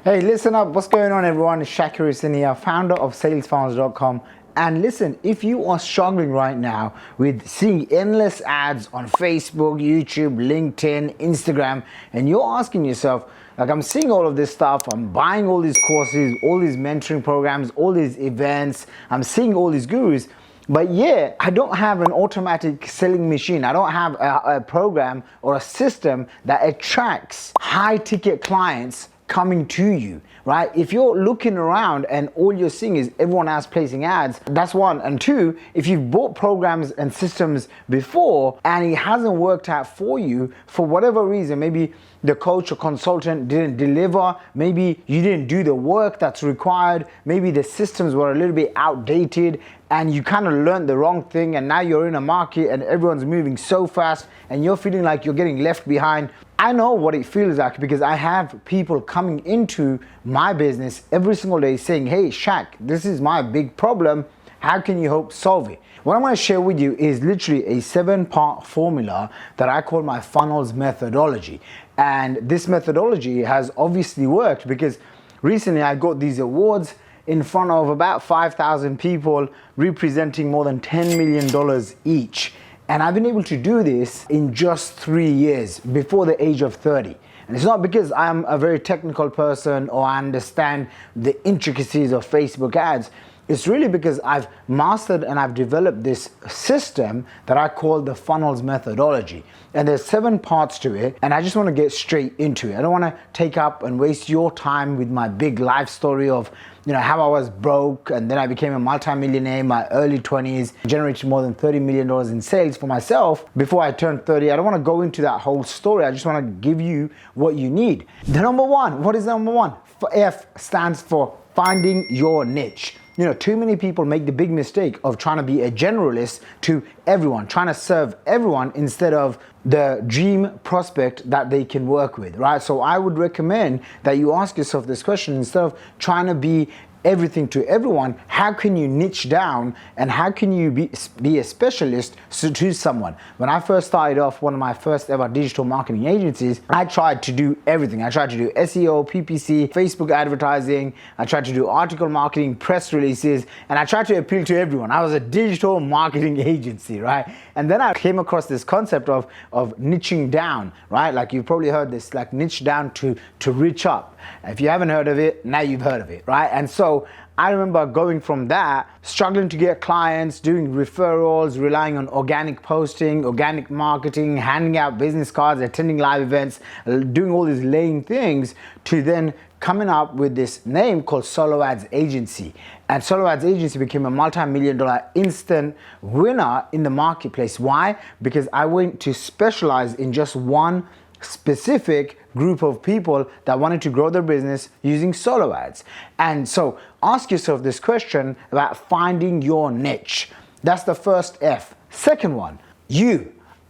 Hey, listen up. What's going on, everyone? It's Shakir here, founder of salesfounders.com. And listen, if you are struggling right now with seeing endless ads on Facebook, YouTube, LinkedIn, Instagram, and you're asking yourself, like, I'm seeing all of this stuff, I'm buying all these courses, all these mentoring programs, all these events, I'm seeing all these gurus, but yeah, I don't have an automatic selling machine. I don't have a program or a system that attracts high ticket clients coming to you, right? If you're looking around and all you're seeing is everyone else placing ads, that's one. And two, if you've bought programs and systems before and it hasn't worked out for you for whatever reason, maybe the coach or consultant didn't deliver, maybe you didn't do the work that's required, maybe the systems were a little bit outdated and you kind of learned the wrong thing, and now you're in a market and everyone's moving so fast and you're feeling like you're getting left behind. I know what it feels like because I have people coming into my business every single day saying, hey Shaq, this is my big problem. How can you help solve it? What I'm going to share with you is literally a 7-part formula that I call my funnels methodology. And this methodology has obviously worked because recently I got these awards in front of about 5,000 people representing more than $10 million each. And I've been able to do this in just 3 years before the age of 30. And it's not because I'm a very technical person or I understand the intricacies of Facebook ads. It's really because I've mastered and I've developed this system that I call the funnels methodology. And there's 7 parts to it, and I just want to get straight into it. I don't want to take up and waste your time with my big life story of, how I was broke and then I became a multi-millionaire in my early 20s, generated more than $30 million in sales for myself before I turned 30. I don't want to go into that whole story. I just want to give you what you need. The number one, what is the number one? F stands for finding your niche. Too many people make the big mistake of trying to be a generalist to everyone, trying to serve everyone instead of the dream prospect that they can work with, right? So I would recommend that you ask yourself this question instead of trying to be everything to everyone. How can you niche down and how can you be a specialist to someone? When I first started off one of my first ever digital marketing agencies, I tried to do everything. I tried to do SEO, PPC, Facebook advertising. I tried to do article marketing, press releases, and I tried to appeal to everyone. I was a digital marketing agency, right? And then I came across this concept of niching down, right? Like you've probably heard this, like niche down to reach up. If you haven't heard of it, now you've heard of it, right? And so I remember going from that, struggling to get clients, doing referrals, relying on organic posting, organic marketing, handing out business cards, attending live events, doing all these lame things, to then coming up with this name called Solo Ads Agency. And Solo Ads Agency became a multi-million-dollar instant winner in the marketplace. Why? Because I went to specialize in just one specific group of people that wanted to grow their business using solo ads. And so ask yourself this question about finding your niche. That's the first F. Second one,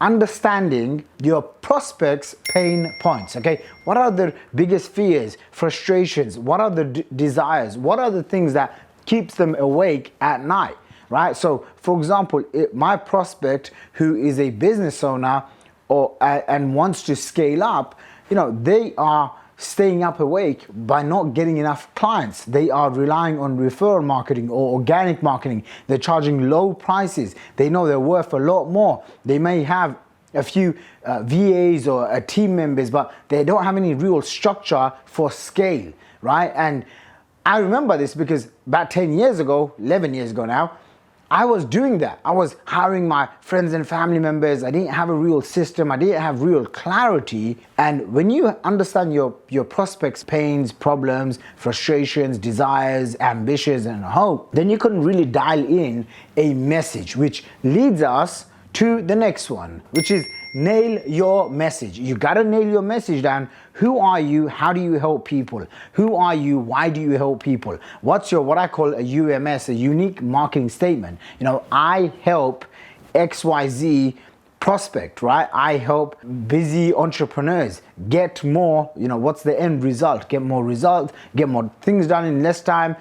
understanding your prospects' pain points, okay? What are the biggest fears, frustrations? What are the desires? What are the things that keeps them awake at night, right? So for example, my prospect who is a business owner and wants to scale up, they are staying up awake by not getting enough clients. They are relying on referral marketing or organic marketing. They're charging low prices. They know they're worth a lot more. They may have a few VAs or team members, but they don't have any real structure for scale, right? And I remember this because about 10 years ago, 11 years ago now, I was doing that. I was hiring my friends and family members. I didn't have a real system. I didn't have real clarity. And when you understand your prospects' pains, problems, frustrations, desires, ambitions, and hope, then you can really dial in a message, which leads us to the next one, which is nail your message. You gotta nail your message down. Who are you? How do you help people? Who are you? Why do you help people? What's your, what I call a UMS, a unique marketing statement? I help XYZ prospect, right? I help busy entrepreneurs get more, what's the end result? Get more results, get more things done in less time,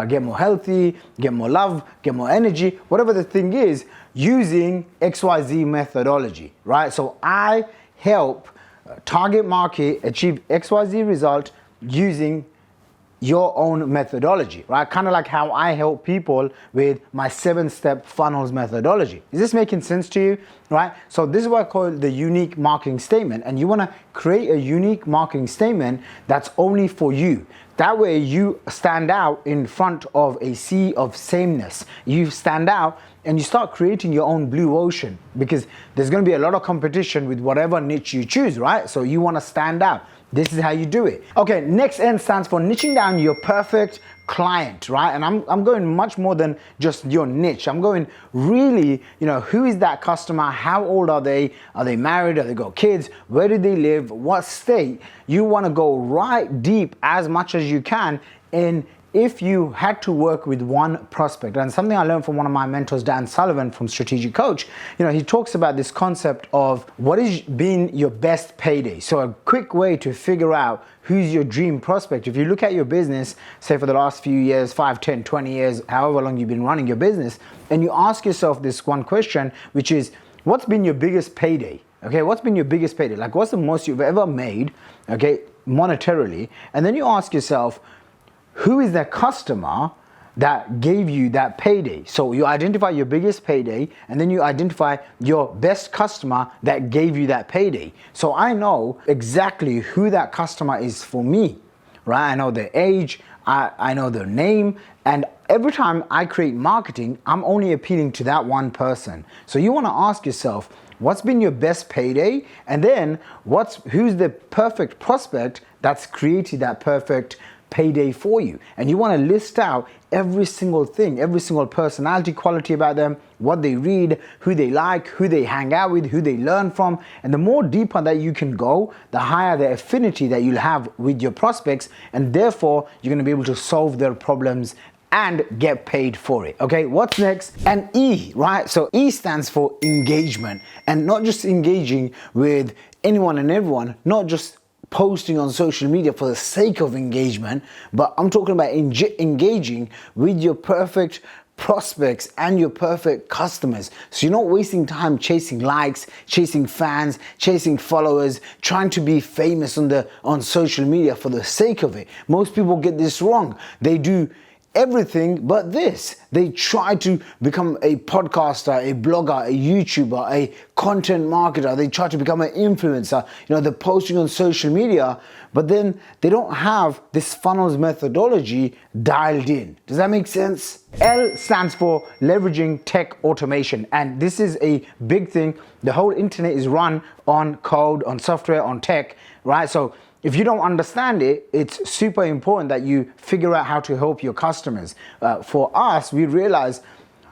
get more healthy, get more love, get more energy, whatever the thing is, using XYZ methodology, right? So I help target market achieve XYZ result using your own methodology, right? Kind of like how I help people with my 7-step funnels methodology. Is this making sense to you, right? So this is what I call the unique marketing statement, and you want to create a unique marketing statement that's only for you. That way you stand out in front of a sea of sameness. You stand out and you start creating your own blue ocean, because there's going to be a lot of competition with whatever niche you choose, right? So you want to stand out. This is how you do it. Okay, next N stands for niching down your perfect client, right? And I'm going much more than just your niche. I'm going really, who is that customer? How old are they? Are they married? Have they got kids? Where do they live? What state? You want to go right deep as much as you can in if you had to work with one prospect. And something I learned from one of my mentors, Dan Sullivan from Strategic Coach, he talks about this concept of what is being your best payday. So a quick way to figure out who's your dream prospect. If you look at your business, say for the last few years, 5, 10, 20 years, however long you've been running your business, and you ask yourself this one question, which is, what's been your biggest payday? Okay, what's been your biggest payday? Like, what's the most you've ever made, okay, monetarily? And then you ask yourself, who is that customer that gave you that payday? So you identify your biggest payday, and then you identify your best customer that gave you that payday. So I know exactly who that customer is for me, right? I know their age, I know their name, and every time I create marketing, I'm only appealing to that one person. So you want to ask yourself, what's been your best payday? And then who's the perfect prospect that's created that perfect payday for you? And you want to list out every single thing, every single personality quality about them, what they read, who they like, who they hang out with, who they learn from. And the more deeper that you can go, the higher the affinity that you'll have with your prospects, and therefore you're going to be able to solve their problems and get paid for it. Okay, what's next? And E, right? So E stands for engagement, and not just engaging with anyone and everyone, not just posting on social media for the sake of engagement, but I'm talking about engaging with your perfect prospects and your perfect customers. So you're not wasting time chasing likes, chasing fans, chasing followers, trying to be famous on social media for the sake of it. Most people get this wrong. They do everything but this. They try to become a podcaster, a blogger, a YouTuber, a content marketer. They try to become an influencer. They're posting on social media, but then they don't have this funnels methodology dialed in. Does that make sense? L stands for leveraging tech automation. And this is a big thing. The whole internet is run on code, on software, on tech, right? So if you don't understand it, it's super important that you figure out how to help your customers. For us, we realize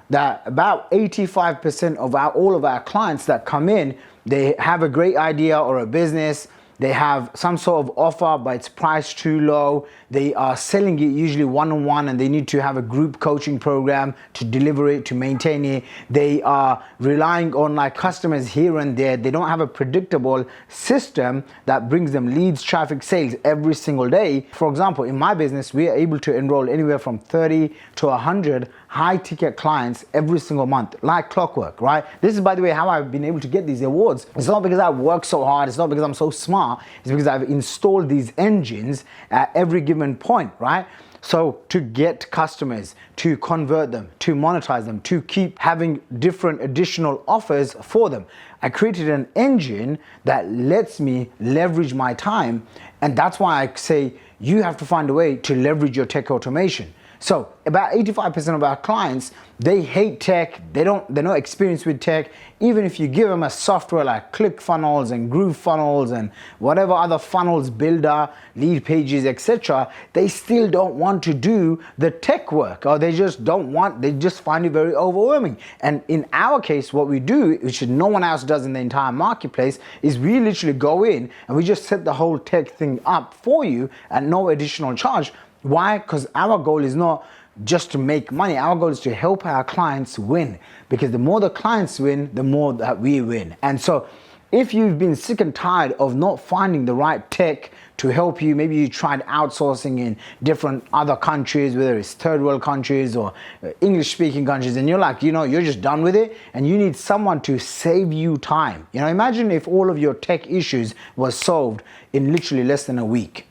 that about 85% of all of our clients that come in, they have a great idea or a business. They have some sort of offer, but it's priced too low. They are selling it usually one-on-one, and they need to have a group coaching program to deliver it, to maintain it. They are relying on customers here and there. They don't have a predictable system that brings them leads, traffic, sales every single day. For example, in my business, we are able to enroll anywhere from 30 to 100 high-ticket clients every single month, like clockwork, right? This is, by the way, how I've been able to get these awards. It's not because I work so hard. It's not because I'm so smart. It's because I've installed these engines at every given point, right? So to get customers, to convert them, to monetize them, to keep having different additional offers for them, I created an engine that lets me leverage my time. And that's why I say you have to find a way to leverage your tech automation. So about 85% of our clients, they hate tech. They're not experienced with tech. Even if you give them a software like ClickFunnels and GrooveFunnels and whatever other funnels builder, lead pages, etc., they still don't want to do the tech work, or they just find it very overwhelming. And in our case, what we do, which no one else does in the entire marketplace, is we literally go in and we just set the whole tech thing up for you at no additional charge. Why? Because our goal is not just to make money. Our goal is to help our clients win, because the more the clients win, the more that we win. And so if you've been sick and tired of not finding the right tech to help you, maybe you tried outsourcing in different other countries, whether it's third world countries or English speaking countries, and you're like, you're just done with it and you need someone to save you time. Imagine if all of your tech issues was solved in literally less than a week.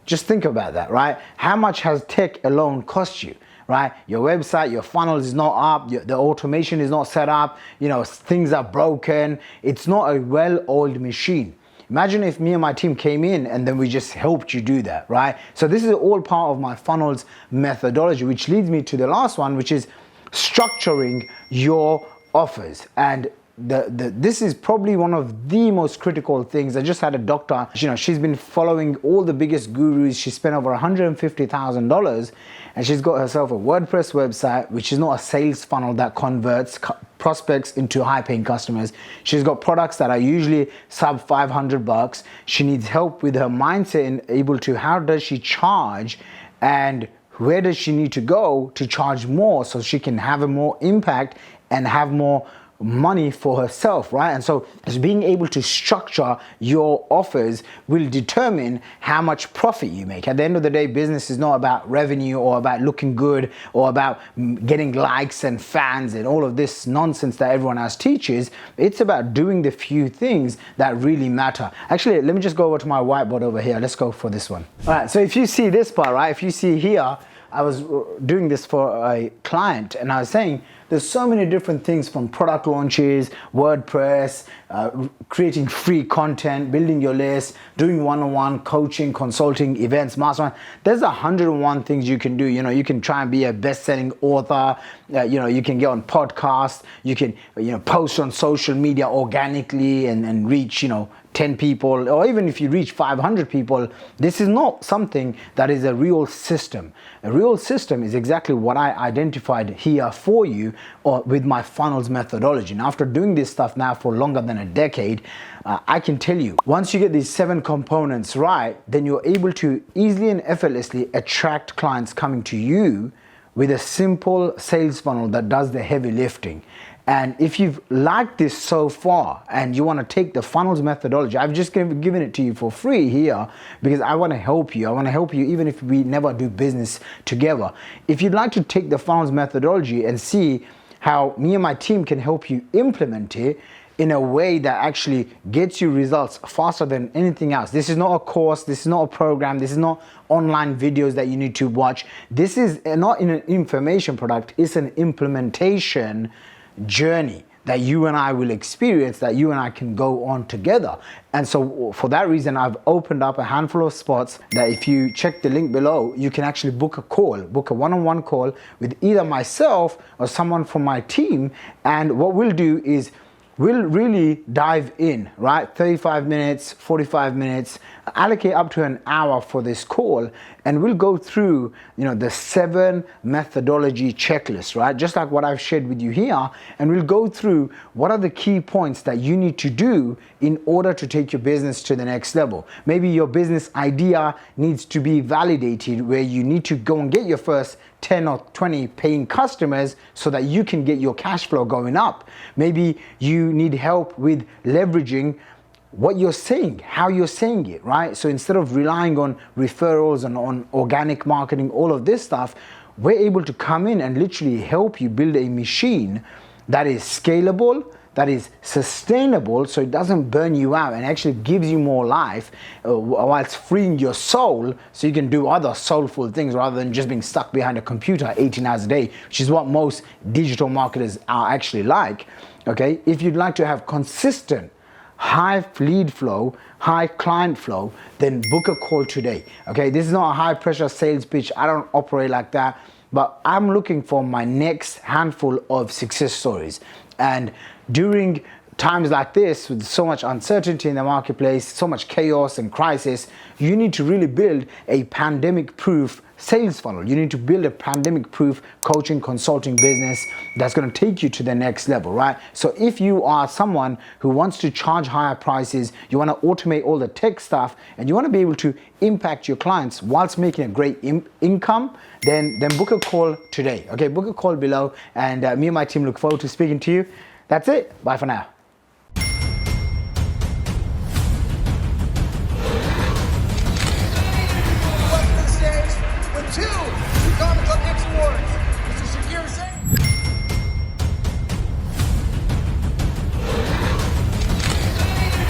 Just think about that, right? How much has tech alone cost you? Right? Your website, your funnels is not up, the automation is not set up, things are broken. It's not a well-oiled machine. Imagine if me and my team came in and then we just helped you do that, right? So this is all part of my funnels methodology, which leads me to the last one, which is structuring your offers. And this is probably one of the most critical things. I just had a doctor, she's been following all the biggest gurus. She spent over $150,000 and she's got herself a WordPress website, which is not a sales funnel that converts prospects into high-paying customers. She's got products that are usually sub $500. She needs help with her mindset and how does she charge, and where does she need to go to charge more so she can have a more impact and have more money for herself, right? And so being able to structure your offers will determine how much profit you make. At the end of the day, business is not about revenue or about looking good or about getting likes and fans and all of this nonsense that everyone else teaches. It's about doing the few things that really matter. Actually, let me just go over to my whiteboard over here. Let's go for this one. All right, so if you see this part, right? If you see here, I was doing this for a client and I was saying there's so many different things, from product launches, WordPress, creating free content, building your list, doing one-on-one coaching, consulting, events, mastermind. There's 101 things you can do. You can try and be a best-selling author. You can get on podcasts. You can post on social media organically and reach 10 people, or even if you reach 500 people. This is not something that is a real system. A real system is exactly what I identified here for you with my funnels methodology. Now, after doing this stuff now for longer than a decade, I can tell you, once you get these 7 components right, then you're able to easily and effortlessly attract clients coming to you with a simple sales funnel that does the heavy lifting. And if you've liked this so far and you want to take the funnels methodology, I've just given it to you for free here because I want to help you. I want to help you even if we never do business together. If you'd like to take the funnels methodology and see how me and my team can help you implement it in a way that actually gets you results faster than anything else. This is not a course, this is not a program, this is not online videos that you need to watch. This is not an information product, it's an implementation journey that you and I will experience, that you and I can go on together. And so for that reason, I've opened up a handful of spots that if you check the link below, you can actually book a one-on-one call with either myself or someone from my team. And what we'll do is we'll really dive in, right? 35 minutes, 45 minutes, allocate up to an hour for this call, and we'll go through, the 7 methodology checklist, right? Just like what I've shared with you here, and we'll go through what are the key points that you need to do in order to take your business to the next level. Maybe your business idea needs to be validated, where you need to go and get your first 10 or 20 paying customers so that you can get your cash flow going up. Maybe you need help with leveraging what you're saying, how you're saying it, right? So instead of relying on referrals and on organic marketing, all of this stuff, we're able to come in and literally help you build a machine that is scalable, that is sustainable, so it doesn't burn you out and actually gives you more life whilst freeing your soul so you can do other soulful things rather than just being stuck behind a computer 18 hours a day, which is what most digital marketers are actually like. Okay, if you'd like to have consistent high lead flow, high client flow, then book a call today. Okay, this is not a high pressure sales pitch. I don't operate like that, but I'm looking for my next handful of success stories. And during times like this, with so much uncertainty in the marketplace, so much chaos and crisis, you need to really build a pandemic-proof sales funnel. You need to build a pandemic-proof coaching, consulting business that's going to take you to the next level, right? So if you are someone who wants to charge higher prices, you want to automate all the tech stuff, and you want to be able to impact your clients whilst making a great income, then book a call today. Okay, book a call below, and me and my team look forward to speaking to you. That's it. Bye for now.